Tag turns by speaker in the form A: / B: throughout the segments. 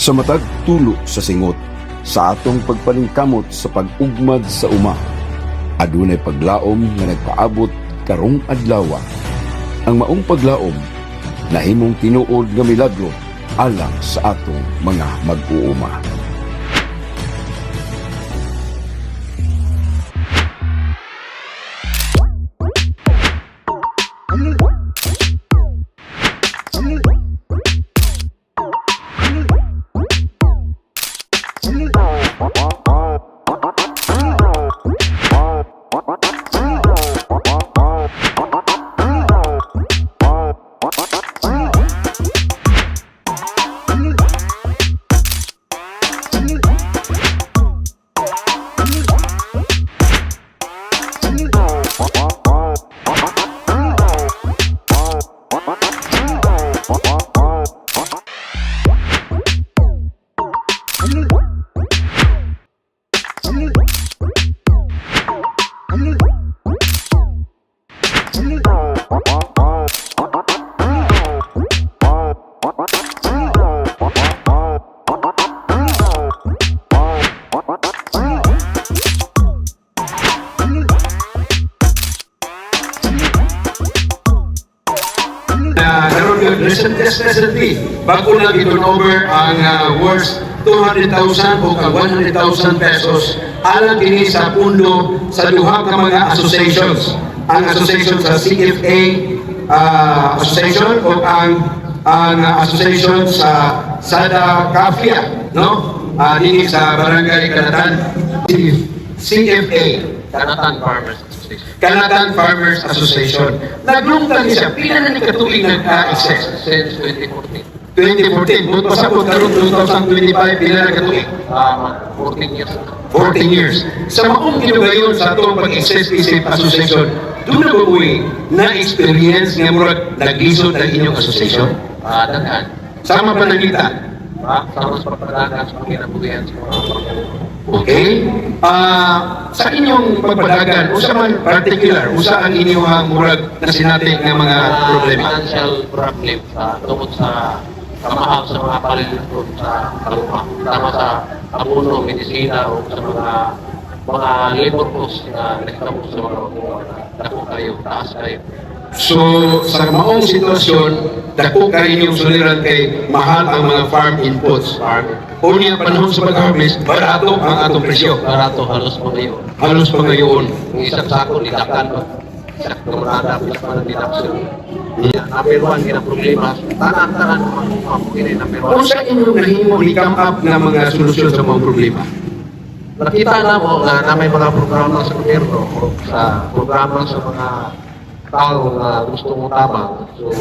A: Sa matag tulo sa singot, sa atong pagpaningkamot sa pag-ugmad sa uma, adunay paglaom nga nagpaabot karong adlaw. Ang maong paglaom nahimong tinuod nga milagro alang sa atong mga mag-uuma.
B: Recently, bago na i-turnover ang worth 200,000 o 100,000 pesos alang kini sa pundo sa duha ka mga associations. Ang association sa CFA association o ang association sa Sada Kafia, no? Dini sa Barangay Kanatan, CFA,
C: Kanatan Farmers Association.
B: Kanatan Farmers Association. Naglungtang siya, pila na ni katuig nag-exist?
C: Since 2014.
B: 2014, buot pa sa po, karoon 2025, pila na katuig?
C: 14 years.
B: 14 years. Sa maong ginugayon sa itong pag-exist isip association, doon na ba na-experience nga murag nag-lisod ang inyong association?
C: Dagan.
B: Sama pa nakita?
C: Sama sa pagpadagan sa panginabuhian sa mga
B: Okay. Sa inyong pagpadagan, usa man particular, usa ang inyong murag na sinati ng mga problema?
C: financial problem tungkol sa kamahal sa mga palilitod sa kaluma. Tama sa abuno, medisina o sa mga labor cost na nagtapos sa mga dako kayo, taas kayo.
B: So, sa maong sitwasyon, dako kayo inyong suliran kay mahal ang mga farm inputs. O niya panahon sa pag-harvest, barato ang atong presyo.
C: Barato, halos po kayo.
B: Halos pa ngayon.
C: Yung isang sako, didakan ba? Sa kamarada, plus pa ng deduction. Number one, yun ang problema. Tanan-tanan mga mukini, number
B: Kung
C: one.
B: sa inyong nahimo i-come up na mga solusyon sa mga problema?
C: Nakita na mo na may mga programa sa gobyerno o sa programa sa mga tao na gusto mong tabang. So,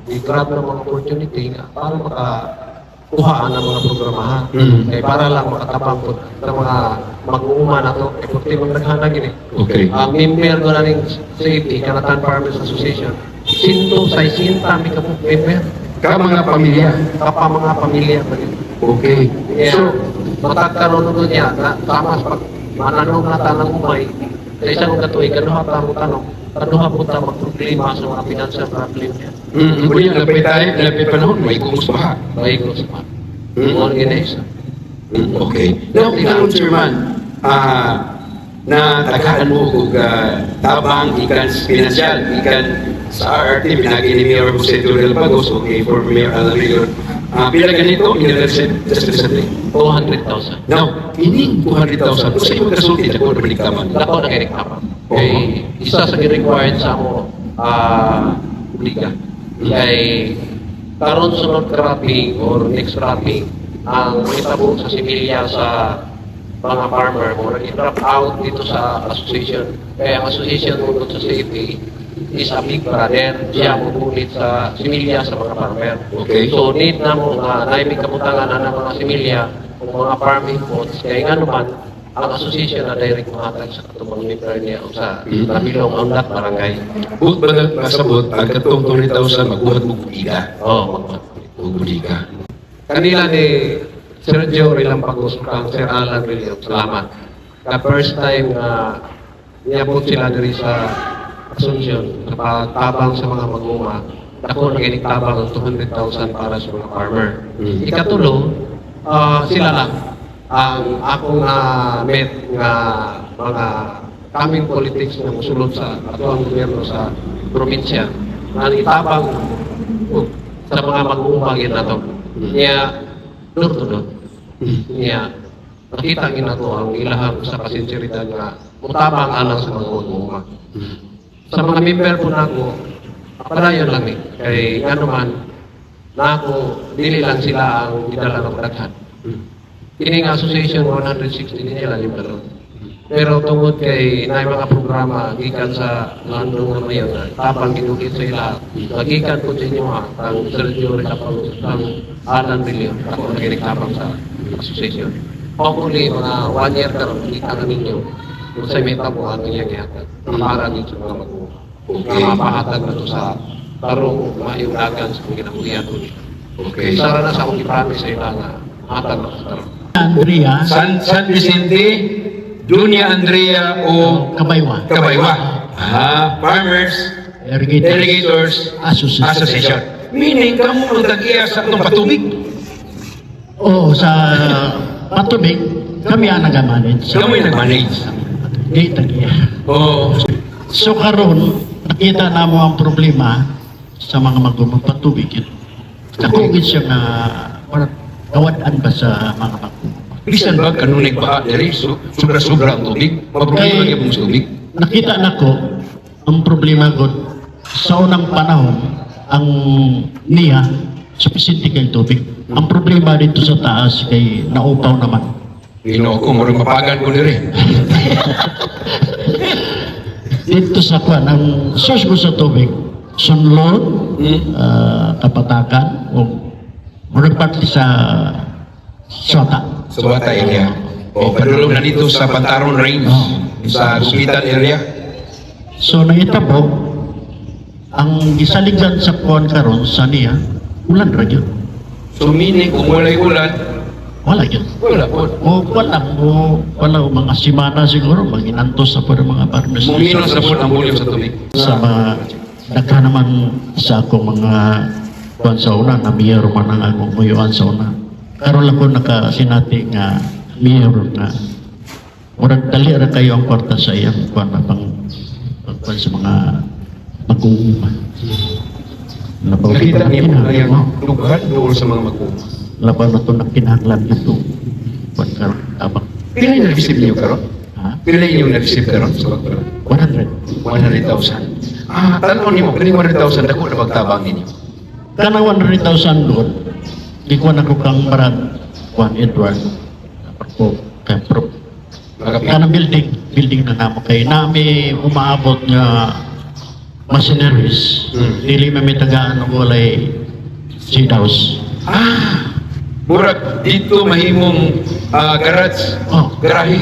C: i-grab ng mga opportunity para makakuhaan ng mga programahan. Eh, para lang makatabang po ng mga mag-uuma na ito. Eh, porque magdaghanag yun eh.
B: Okay.
C: Ang member ko na rin safety, Kanatan Farmers Association, 160 may kapag member.
B: Ka mga pamilya.
C: Kapa mga pamilya pa rin.
B: Okay.
C: Yeah.
B: So,
C: Matagkaroon nun niya, na tama sa pag mananong na tanang umay, sa isang katuig, kanuha pa mo tanong, kanuha po ta magproblema sa mga financial problem niya.
B: kung yan, napay tayo, napay panahon, may kumusbaha.
C: Mahigos pa.
B: Mm.
C: Organization.
B: Okay. Now, ikaw, Chairman, na taghaan mo kung tabang, ikan pinansyal, ikan sa RRT, pinagi ni Mayor Jose Turel Pagos, okay, for Mayor Alan Rigor. Pila ganito, in-represent just recently.
C: 200,000.
B: Now, ini 200,000. Kung sa iyong kasulti, ako na balikaman.
C: Dako na kay Rektapan. Kay isa sa required sa ako, obliga. Kay karon sunod cropping or next cropping, ang itabo sa similya sa mga farmer o i-drop out dito sa association. Kaya ang association mo sa safety is a big brother. Siya mubulit sa similya sa mga farmer.
B: Okay.
C: So need na mo nga naibig kabutangan na ng mga similya o mga farming pods. Kaya nga naman, ang association na direct mahatag sa katubang member niya o sa nabilong ang barangay.
B: Bukod ba nasabot, ang katong 200,000, magbuhat mo buliga.
C: Oo,
B: O buliga.
C: kanila ni Sergio Rilampagos kang Sir Alan William. Salamat. The first time na niabot sila diri sa Asuncion, napagtabang sa mga mag-uma, ako naginig tabang ng 200,000 para sa mga farmer. Ikatulo, sila lang ang akong met nga mga kaming politics nga musulod sa atuang gobyerno sa probinsya na itabang sa mga mag-uumagin na to. Niya, door to door. Niya, nakita nga to ang ilahang sa kasinsiridad nga mutabang anang sa mga mag-uumag. Sa mga member po na ako, padayon lang eh. Kay nga naman, na ako, dili lang sila ang gidala ng daghan. Kining association 160 nila yung dalawa. Pero tungod kay na mga programa gikan sa landong na mayon, tapang ginugit sa ila, magikan po sa inyo ang Sergio Recapalo ang Alan Billion, ako na ginagtapang sa association. Hopefully, mga 1 year karon kita ninyo kung sa meta po ano yung ihatag. Para dito mga mapahatag na ito sa tarong mayunagan sa kinabuhian ko. Okay. Sara na sa akong ipromise sa ila nga hatag na sa tarong.
D: Andrea
B: San Vicente, Dunya Andrea o
D: Kabaywa
B: Kabaywa. Farmers Irrigators Association. Meaning, kamo magtagiya sa itong patubig.
D: Oo, sa patubig, kami ang nag-manage.
B: Kamo yung nag-manage.
D: Di tagiya.
B: Oo.
D: So karon nakita na mo ang problema sa mga magumang patubig. Nakugid siya nga kawadaan ba sa mga magumang.
B: Bisan ba kanunig ba diri sobra-sobra ang tubig? Maproblema
D: Okay.
B: yung tubig.
D: Nakita na ko ang problema ko sa unang panahon ang niya sufficient kay tubig. Ang problema dito sa taas kay naupaw naman.
B: Ginoo ko murag mapagan ko diri.
D: Dito sa kwan, ang source ko sa tubig, sunlod, kapatakan, o pati sa Sota.
B: Sa Bata area. O padulong na dito sa Pantaron Range, sa Gupitan area.
D: So nangitabo, ang gisaligan sa kwan karon sa niya, ulan ra yun.
B: So meaning kung walay ulan,
D: Wala yun.
B: wala po.
D: Wala mga simana siguro, maginantos sa pwede mga partners.
B: Muminos na po ang volume sa tubig.
D: Sa mga, nagka naman sa akong mga kwan sa una, na mayor man ang akong muyuan sa una. Karoon lang ko nakasinati nga mayor nga murag dali ra kayo ang kwarta sa iyang kwan na pang sa mga mag-uuma.
B: Nakita niyo po na yung lugar doon sa mga mag-uuma.
D: Laban na ito na kinahanglan dito. Kwan karoon, abang.
B: Pila yung na-receive niyo karon?
D: Ha?
B: Pila yung na-receive karon sa pagkaroon?
D: 100.
B: 100,000. Tanong niyo mo, pila yung 100,000 dako na pagtabang ninyo?
D: Kana 100,000 doon, di ko na ko kang marag, Juan Edward, ako, kaya pro. Kana building na namo kay nami umaabot nga machineries, dili may tagaan ng walay seed house.
B: Murag dito mahimong garage, garahe.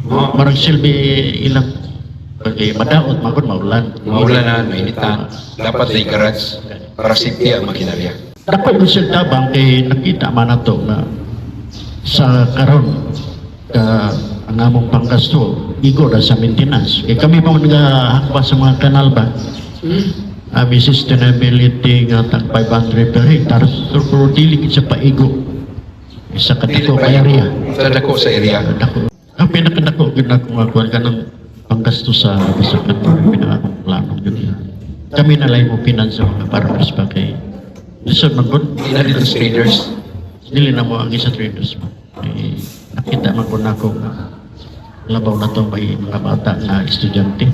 D: Marag silbi ilang pagay madaot, magod maulan.
B: Maulanan, mainitan. Dapat may garage para safety ang makinarya.
D: Dapat ko siya tabang kay nakita man na to na sa karon ka ang among panggasto igo na sa maintenance. Kay kami pa nagahakba sa mga kanal ba? Ami sustainability nga tag 500 per hectare pero dili sa paigo. Isa katiko kay area.
B: Sa dako sa area.
D: Dako. Ang pinakadako gid ako nga kuan kanang panggasto sa kanal pinakang plano gyud. Kami na lang mo pinansa mga partners pa kay lisod man gud.
B: Ina dito sa traders.
D: Dili na mo ang isa traders mo. Eh, nakita man ko na ako nga labaw na to may mga bata na estudyante.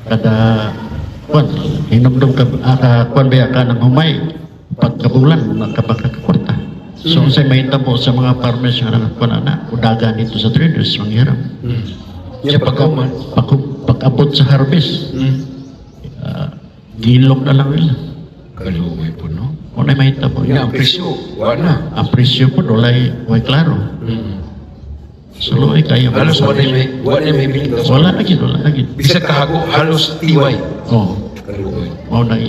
D: Kada kwan, hinumdum ka, kwan ba ka ng humay, pagkabulan, nakapagkakakwarta. So, sa may tabo sa mga farmers nga kwan na, udagan dito sa traders, manghirap.
B: Yung pagkauman.
D: Pag-abot sa harvest, gilok na lang nila.
B: Kaluwi po, no?
D: Kung may tabo.
B: Ang presyo, wala.
D: Ang presyo po, walay klaro. So, loy kayo.
B: Halos wala may bilhin daw.
D: Wala lagi.
B: Bisa kahago, halos tiway.
D: Oh,
B: Kaluwi.
D: mau na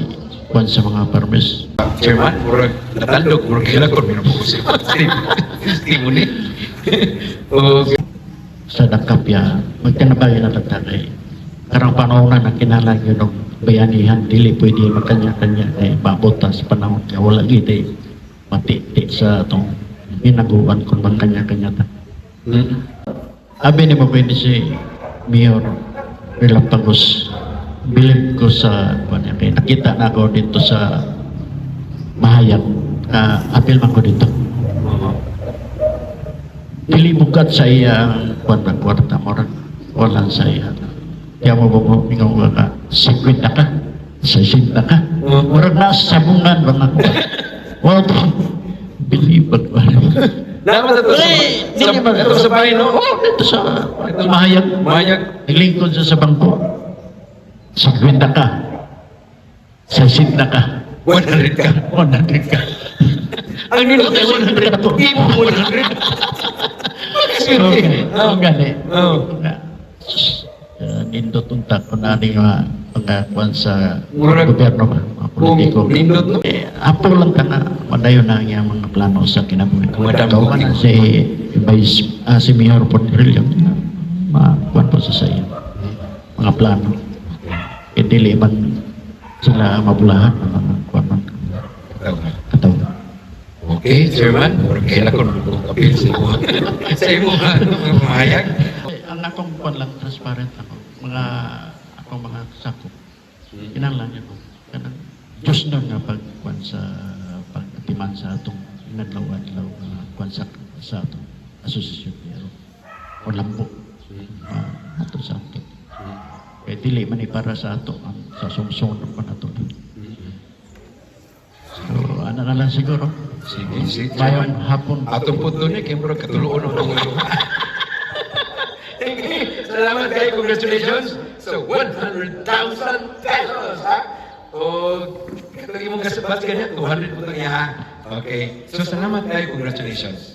D: kwan sa mga farmers.
B: Chairman, murag natandog, murag hilakot, minapukos. Timo ni. Okay.
D: Sa dakapya, magtinabay na tatagay. Karang panahon na kinahanglan yun ng bayanihan, dili pwede magkanya-kanya kay mabota sa panahon kaya wala gid matiti sa itong ginaguan kung bang kanya-kanya ta. Abi ni mo pwede si Mayor Relampagos. Bilib ko sa kaya nakita na ako dito sa Mahayag. Apil man ko dito. Dili bukat sa iyang kwarta mo rin. Walang sa iya. Kaya mo ba mo mingaw ka 50 ka? 60 ka? Murag na sa sabungan ba nga ko? Wala po. Bilibag ba?
B: Dapat ito sa bahay, no?
D: Dito sa Mahayag.
B: Mahayag.
D: Naglingkod sa bangko. 50 ka. 60 ka.
B: 100 ka.
D: 100 ka.
B: Ang nilo
D: Ay, 100 ako.
B: Ibo 100.
D: Okay. Ang gani.
B: Oo.
D: Nindot unta ko na rin mga kwan sa
B: Murag-
D: gobyerno ba, mga politiko.
B: Nindot, no?
D: Apo lang ka na, madayo na ang iyang mga plano sa kinabuhi.
B: Madam
D: Ikaw man
B: Politiko.
D: si Mayor Portrillo, mga kwan po sa iyo. Mga plano. Dili man sila mabulahan ng mga kwan man. Katawa.
B: Okay, Chairman. Kailan ko appeal sa imo. Sa imo, mahayag.
D: Ang akong kwan lang, transparent ako. Akong mga sakop. Kinahanglan niya ko. Kanang Diyos na nga pagkwan sa pagkatiman sa atong naglaw-adlaw na kwan sa atong asosasyon pero o lambo ato sa ato. Kaya dili man para sa ato ang sa sumsunod pa nato. So, ano na lang siguro.
B: Sige.
D: Mayong hapon.
B: Atong punto niya, kaya murag katuluon ng mga Salamat kayo, congratulations sa 100,000 pesos, ha? O, katulad mong kasabat ka niya, 200 po niya, ha? Okay. So, salamat kayo, congratulations.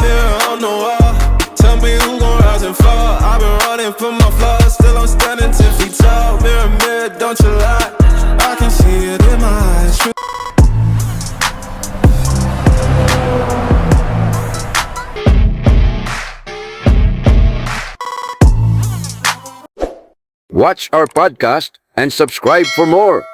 E: Mirror on the wall. Tell me who gon' rise and fall. I've been running for my flaws. Still I'm standing 10 feet tall. Mirror, don't you lie. I can see it in my eyes.
A: Watch our podcast and subscribe for more.